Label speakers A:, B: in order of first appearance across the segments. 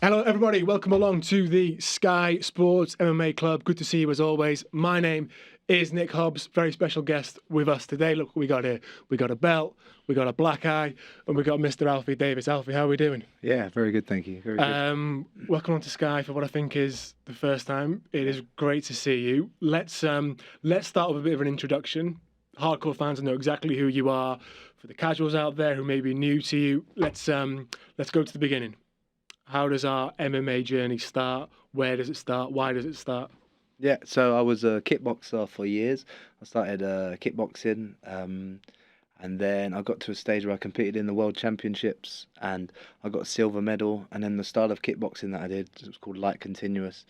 A: Hello, everybody. Welcome along to the Sky Sports MMA Club. Good to see you as always. My name is Nik Hobbs. Very special guest with us today. Look what we got here. We got a belt, we got a black eye, and we got Mr. Alfie Davis. Alfie, how are we doing?
B: Yeah, very good, thank you. Very good.
A: Welcome on to Sky for what I think is the first time. It is great to see you. Let's start with a bit of an introduction. Hardcore fans know exactly who you are. For the casuals out there who may be new to you, let's go to the beginning. How does our MMA journey start? Where does it start? Why does it start?
B: Yeah, so I was a kickboxer for years. I started kickboxing, and then I got to a stage where I competed in the World Championships, and I got a silver medal. And then the style of kickboxing that I did, it was called light continuous.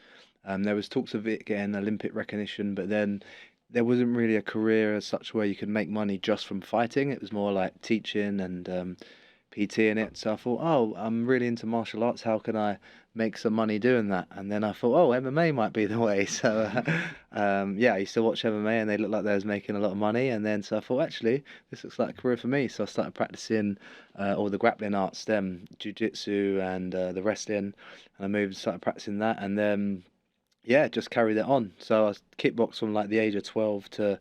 B: There was talks of it getting Olympic recognition, but then there wasn't really a career as such where you could make money just from fighting. It was more like teaching and PT in it. So I thought, oh, I'm really into martial arts. How can I make some money doing that? And then I thought, oh, MMA might be the way. So yeah, I used to watch MMA and they looked like they was making a lot of money. And then so I thought, actually, this looks like a career for me. So I started practicing all the grappling arts, jiu-jitsu and the wrestling. And I started practicing that. And then, yeah, just carried it on. So I kickboxed from like the age of 12 to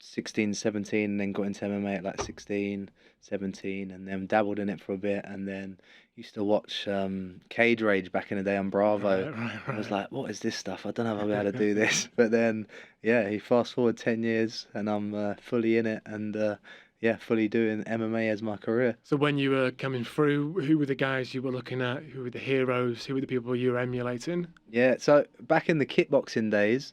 B: 16, 17, and then got into MMA at like 16, 17, and then dabbled in it for a bit, and then used to watch Cage Rage back in the day on Bravo.
A: Right.
B: I was like, what is this stuff? I don't know if I'll be able to do this. But then, yeah, you fast forward 10 years, and I'm fully in it, and yeah, fully doing MMA as my career.
A: So when you were coming through, who were the guys you were looking at? Who were the heroes? Who were the people you were emulating?
B: Yeah, so back in the kickboxing days,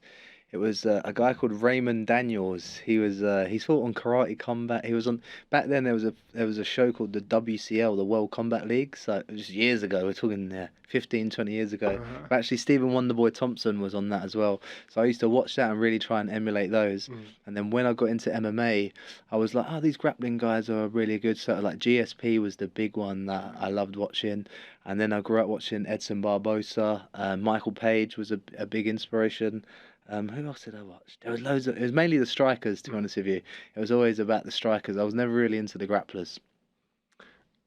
B: it was a guy called Raymond Daniels. He fought on Karate Combat. He was on back then. There was a show called the WCL, the World Combat League. So it was years ago. We're talking 15, 20 years ago. But actually, Stephen Wonderboy Thompson was on that as well. So I used to watch that and really try and emulate those. And then when I got into MMA, I was like, oh, these grappling guys are really good. So like GSP was the big one that I loved watching. And then I grew up watching Edson Barbosa. Michael Page was a big inspiration. Who else did I watch? There was loads of. It was mainly the strikers, to be honest with you. It was always about the strikers. I was never really into the grapplers.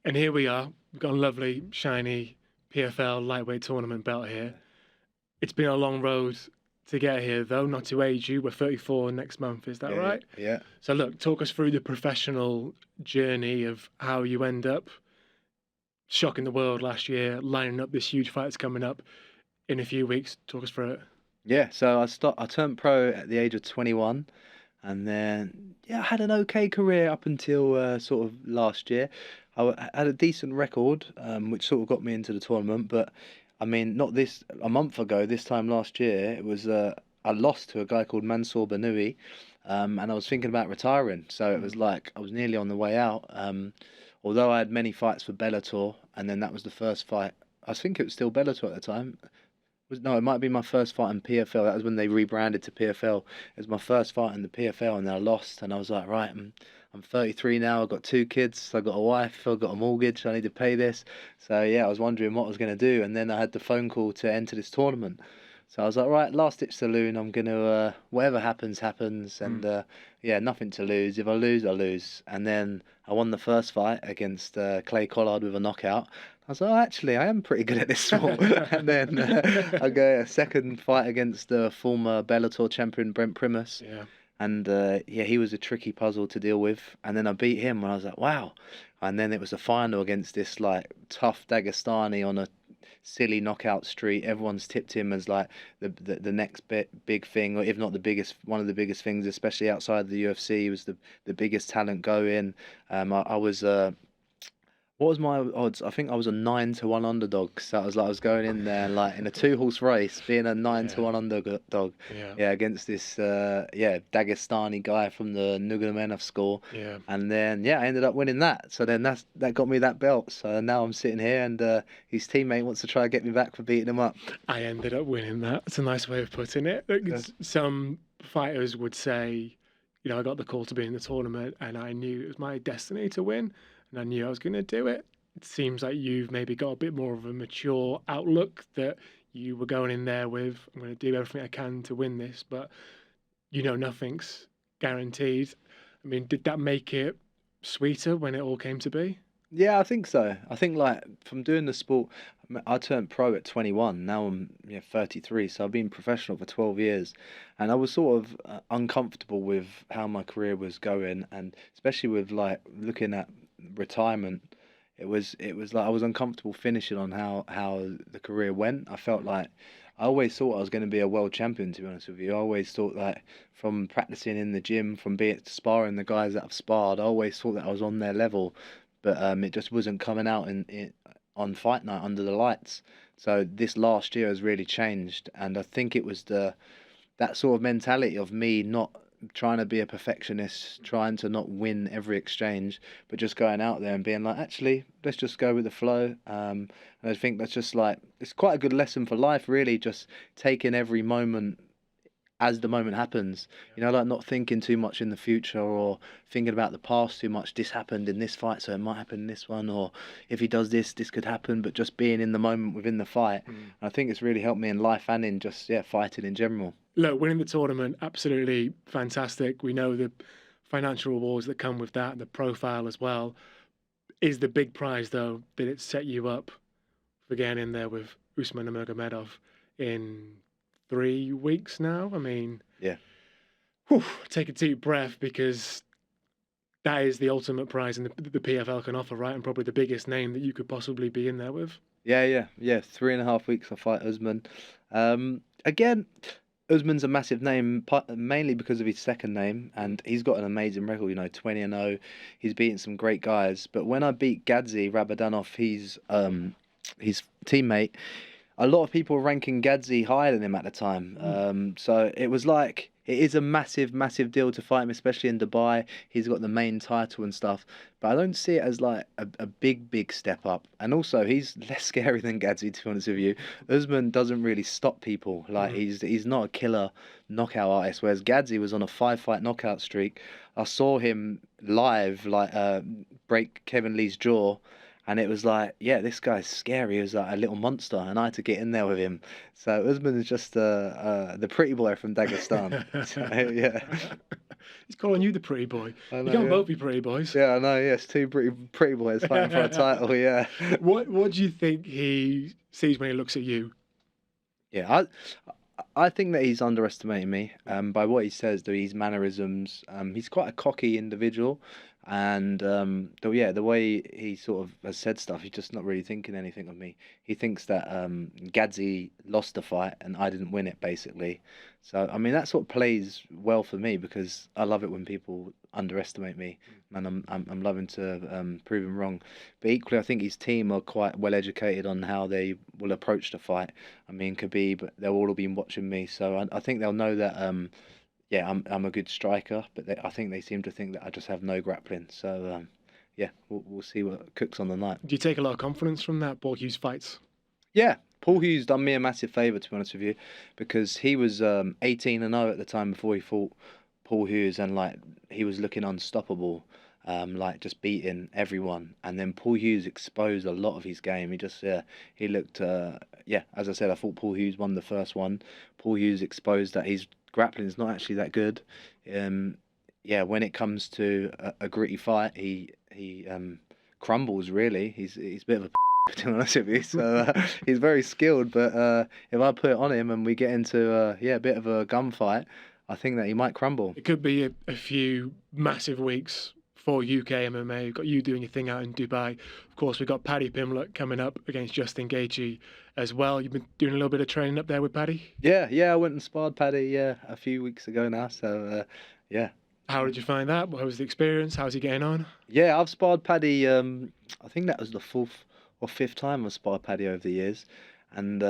A: And here we are. We've got a lovely, shiny PFL lightweight tournament belt here. It's been a long road to get here, though. Not to age you. We're 34 next month. Is that right?
B: Yeah.
A: So look, talk us through the professional journey of how you end up shocking the world last year, lining up this huge fight that's coming up in a few weeks. Talk us through it.
B: Yeah, so I turned pro at the age of 21, and then I had an okay career up until sort of last year. Had a decent record, which sort of got me into the tournament. But I mean, not a month ago. This time last year, it was I lost to a guy called Mansour Banoui, and I was thinking about retiring. So it was like I was nearly on the way out. Although I had many fights for Bellator, and then that was the first fight. I think it was still Bellator at the time. No, it might be my first fight in PFL. That was when they rebranded to PFL. It was my first fight in the PFL, and then I lost. And I was like, right, I'm 33 now. I've got 2 kids. I've got a wife. I've got a mortgage. I need to pay this. So yeah, I was wondering what I was going to do. And then I had the phone call to enter this tournament. So I was like, right, last ditch saloon. I'm going to, whatever happens, happens. And yeah, nothing to lose. If I lose, I lose. And then I won the first fight against Clay Collard with a knockout. I was like, oh, actually, I am pretty good at this sport. And then I go a second fight against the former Bellator champion, Brent Primus.
A: Yeah.
B: And yeah, he was a tricky puzzle to deal with. And then I beat him, and I was like, wow. And then it was a final against this like tough Dagestani on a silly knockout streak. Everyone's tipped him as like the next big thing, or if not the biggest, one of the biggest things, especially outside the UFC. He was the biggest talent going. I was. What was my odds? I think I was a 9-1 underdog. So I was going in there like in a 2-horse race, being a 9-1 underdog. Yeah, against this Dagestani guy from the Nurmagomedov school.
A: Yeah.
B: And then I ended up winning that. So then that got me that belt. So now I'm sitting here, and his teammate wants to try and get me back for beating him up.
A: I ended up winning that. It's a nice way of putting it. Some fighters would say, I got the call to be in the tournament, and I knew it was my destiny to win. And I knew I was going to do it. It seems like you've maybe got a bit more of a mature outlook, that you were going in there with, I'm going to do everything I can to win this, but nothing's guaranteed. I mean, did that make it sweeter when it all came to be?
B: Yeah, I think so. I think like from doing the sport, I turned pro at 21. Now I'm 33, so I've been professional for 12 years, and I was sort of uncomfortable with how my career was going, and especially with like looking at retirement. It was like I was uncomfortable finishing on how the career went. I felt like I always thought I was going to be a world champion, to be honest with you. I always thought that from practicing in the gym, from being sparring the guys that I've sparred, I always thought that I was on their level, but it just wasn't coming out on fight night under the lights. So this last year has really changed, and I think it was the that sort of mentality of me not trying to be a perfectionist, trying to not win every exchange, but just going out there and being like, actually, let's just go with the flow. And I think that's just like it's quite a good lesson for life, really, just taking every moment as the moment happens. Like not thinking too much in the future or thinking about the past too much. This happened in this fight, so it might happen in this one, or if he does this, this could happen. But just being in the moment within the fight,
A: Mm.
B: I think it's really helped me in life and in just fighting in general.
A: Look, winning the tournament, absolutely fantastic. We know the financial rewards that come with that, the profile as well. Is the big prize, though, that it set you up for getting in there with Usman Nurmagomedov in 3 weeks now? I mean,
B: Yeah.
A: whew, take a deep breath because that is the ultimate prize and the PFL can offer, right? And probably the biggest name that you could possibly be in there with.
B: Yeah. 3.5 weeks I fight Usman. Again, Usman's a massive name, mainly because of his second name, and he's got an amazing record. 20-0. He's beaten some great guys. But when I beat Gadzi Rabadanov, his teammate, a lot of people were ranking Gadzi higher than him at the time. So it was like it is a massive, massive deal to fight him, especially in Dubai. He's got the main title and stuff, but I don't see it as like a big, big step up. And also, he's less scary than Gadzi, to be honest with you. Usman doesn't really stop people. Like
A: Mm.
B: he's not a killer knockout artist, whereas Gadzi was on a 5-fight knockout streak. I saw him live, like break Kevin Lee's jaw. And it was like, yeah, this guy's scary. He was like a little monster, and I had to get in there with him. So Usman is just the pretty boy from Dagestan. So yeah,
A: He's calling you the pretty boy.
B: I
A: You
B: know.
A: can't
B: Yeah,
A: both be pretty boys.
B: yeah, I know. Yes, two pretty boys fighting for a title. Yeah,
A: What do you think he sees when he looks at you?
B: yeah. I think that he's underestimating me. By what he says, his mannerisms. He's quite a cocky individual, and the way he sort of has said stuff, he's just not really thinking anything of me. He thinks that Gadzi lost the fight and I didn't win it, basically. So I mean that sort of plays well for me because I love it when people underestimate me, and I'm loving to prove him wrong. But equally, I think his team are quite well educated on how they will approach the fight. I mean, Khabib, they've all been watching me, so I think they'll know that. Yeah, I'm a good striker, but I think they seem to think that I just have no grappling. So yeah, we'll see what cooks on the night.
A: Do you take a lot of confidence from that Paul Hughes fights?
B: Yeah, Paul Hughes done me a massive favour, to be honest with you, because he was 18-0 at the time before he fought Paul Hughes, and like he was looking unstoppable, like just beating everyone. And then Paul Hughes exposed a lot of his game. He looked as I said, I thought Paul Hughes won the first one. Paul Hughes exposed that his grappling is not actually that good. Yeah, when it comes to a gritty fight, he crumbles really. He's a bit of a to be honest with you. So he's very skilled, but if I put it on him and we get into a bit of a gunfight, I think that he might crumble.
A: It could be a few massive weeks for UK MMA. We've got you doing your thing out in Dubai. Of course, we've got Paddy Pimblett coming up against Justin Gaethje as well. You've been doing a little bit of training up there with Paddy.
B: Yeah, I went and sparred Paddy a few weeks ago now. So yeah.
A: How did you find that? What was the experience? How's he getting on?
B: Yeah, I've sparred Paddy. I think that was the fourth or fifth time I've sparred Paddy over the years, and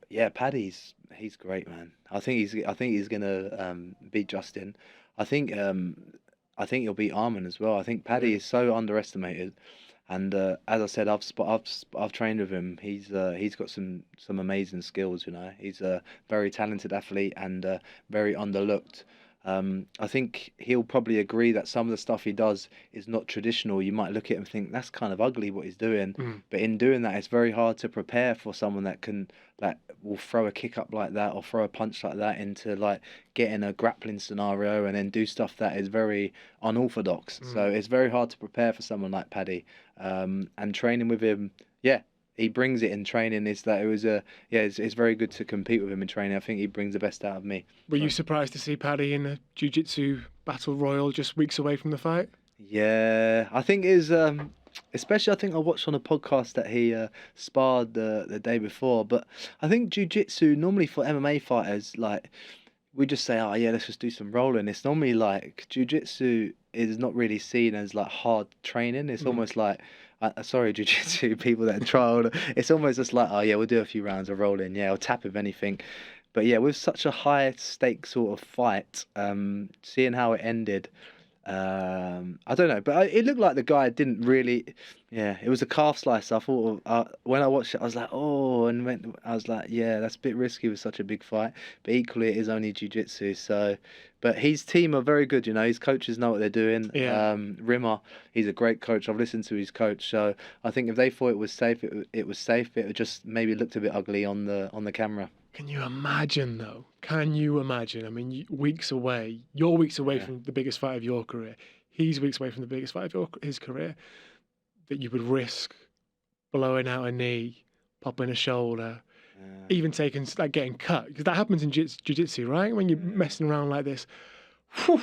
B: yeah, Paddy's he's great, man. I think he's gonna beat Justin. I think I think he'll beat Arman as well. I think Paddy is so underestimated, and as I said, I've trained with him. He's got some amazing skills. He's a very talented athlete and very underlooked. I think he'll probably agree that some of the stuff he does is not traditional. You might look at him and think that's kind of ugly what he's doing, but in doing that, it's very hard to prepare for someone that will throw a kick up like that or throw a punch like that into like getting a grappling scenario and then do stuff that is very unorthodox. So it's very hard to prepare for someone like Paddy. And training with him, yeah, he brings it in training. It's very good to compete with him in training. I think he brings the best out of me.
A: Were you surprised to see Paddy in a jiu-jitsu battle royal just weeks away from the fight?
B: Yeah, I think especially I think I watched on a podcast that he sparred the day before. But I think jiu-jitsu normally for MMA fighters, like we just say, oh yeah, let's just do some rolling. It's normally like jiu-jitsu is not really seen as like hard training. It's almost like sorry, jiu-jitsu people that are trialed. It's almost just like, oh yeah, we'll do a few rounds of rolling, yeah, or tap if anything. But yeah, with such a high stake sort of fight, seeing how it ended, I don't know, but it looked like the guy didn't really. Yeah, it was a calf slice. I thought when I watched it, I was like, oh, and I was like, yeah, that's a bit risky with such a big fight. But equally, it is only jiu-jitsu. So, but his team are very good. You know, his coaches know what they're doing.
A: Yeah.
B: Rimmer, he's a great coach. I've listened to his coach, so I think if they thought it was safe, it was safe. It just maybe looked a bit ugly on the camera.
A: Can you imagine, though? Can you imagine? I mean, weeks away. You're weeks away from the biggest fight of your career. He's weeks away from the biggest fight of his career. That you would risk blowing out a knee, popping a shoulder, even taking like getting cut, because that happens in jiu-jitsu, right? When you're messing around like this, whew,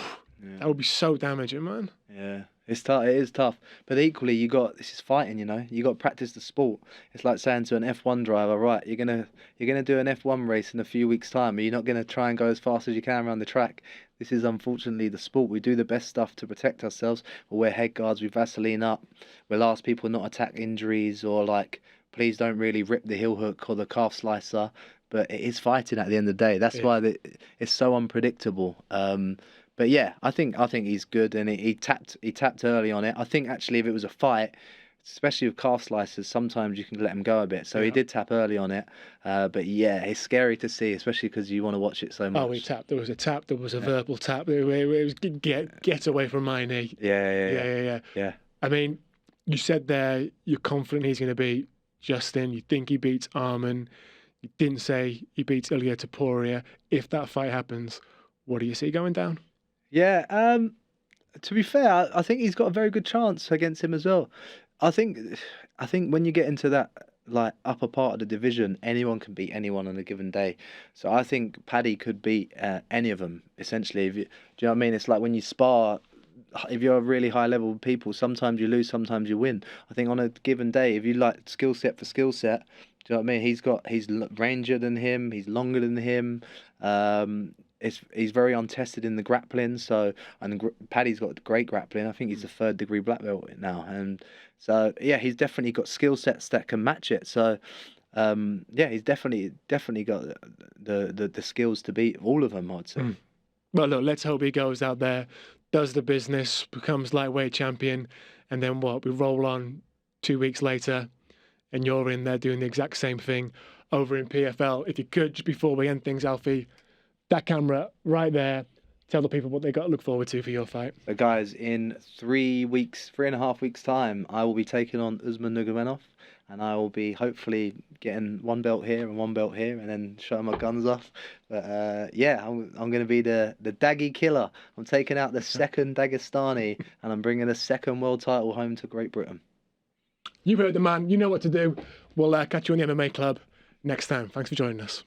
A: that would be so damaging, man.
B: Yeah. It's tough. It is tough, but equally, this is fighting. You know, you got to practice the sport. It's like saying to an F1 driver, right? You're gonna do an F1 race in a few weeks' time, but you're not gonna try and go as fast as you can around the track. This is unfortunately the sport. We do the best stuff to protect ourselves. We'll wear head guards, we Vaseline up. We'll ask people not attack injuries or like, please don't really rip the heel hook or the calf slicer. But it is fighting at the end of the day. That's why it's so unpredictable. But yeah, I think he's good, and he tapped early on it. I think actually if it was a fight, especially with calf slicers, sometimes you can let him go a bit. So he did tap early on it. But yeah, it's scary to see, especially because you want to watch it so much.
A: Oh, he tapped. There was a tap. There was a verbal tap. It was get away from my knee.
B: Yeah.
A: I mean, you said there you're confident he's going to beat Justin. You think he beats Arman. You didn't say he beats Ilia Topuria. If that fight happens, what do you see going down?
B: Yeah, to be fair, I think he's got a very good chance against him as well. I think when you get into that like upper part of the division, anyone can beat anyone on a given day. So I think Paddy could beat any of them essentially. Do you know what I mean? It's like when you spar. If you're a really high level people, sometimes you lose, sometimes you win. I think on a given day, if you like skill set for skill set, do you know what I mean? He's rangier than him, he's longer than him. He's very untested in the grappling. So Paddy's got great grappling. I think he's a 3rd degree black belt now, and so yeah, he's definitely got skill sets that can match it. So yeah, he's definitely got the skills to beat all of them, I'd say.
A: Well, look, let's hope he goes out there, does the business, becomes lightweight champion, and then what? We roll on 2 weeks later, and you're in there doing the exact same thing over in PFL. If you could, just before we end things, Alfie, that camera right there, tell the people what they got to look forward to for your fight.
B: So guys, in 3.5 weeks time, I will be taking on Usman Nurmagomedov, and I will be hopefully getting 1 belt here and 1 belt here, and then showing my guns off. But yeah, I'm going to be the Daggy killer. I'm taking out the 2nd Dagestani, and I'm bringing the 2nd world title home to Great Britain.
A: You heard the man. You know what to do. We'll catch you on the MMA Club next time. Thanks for joining us.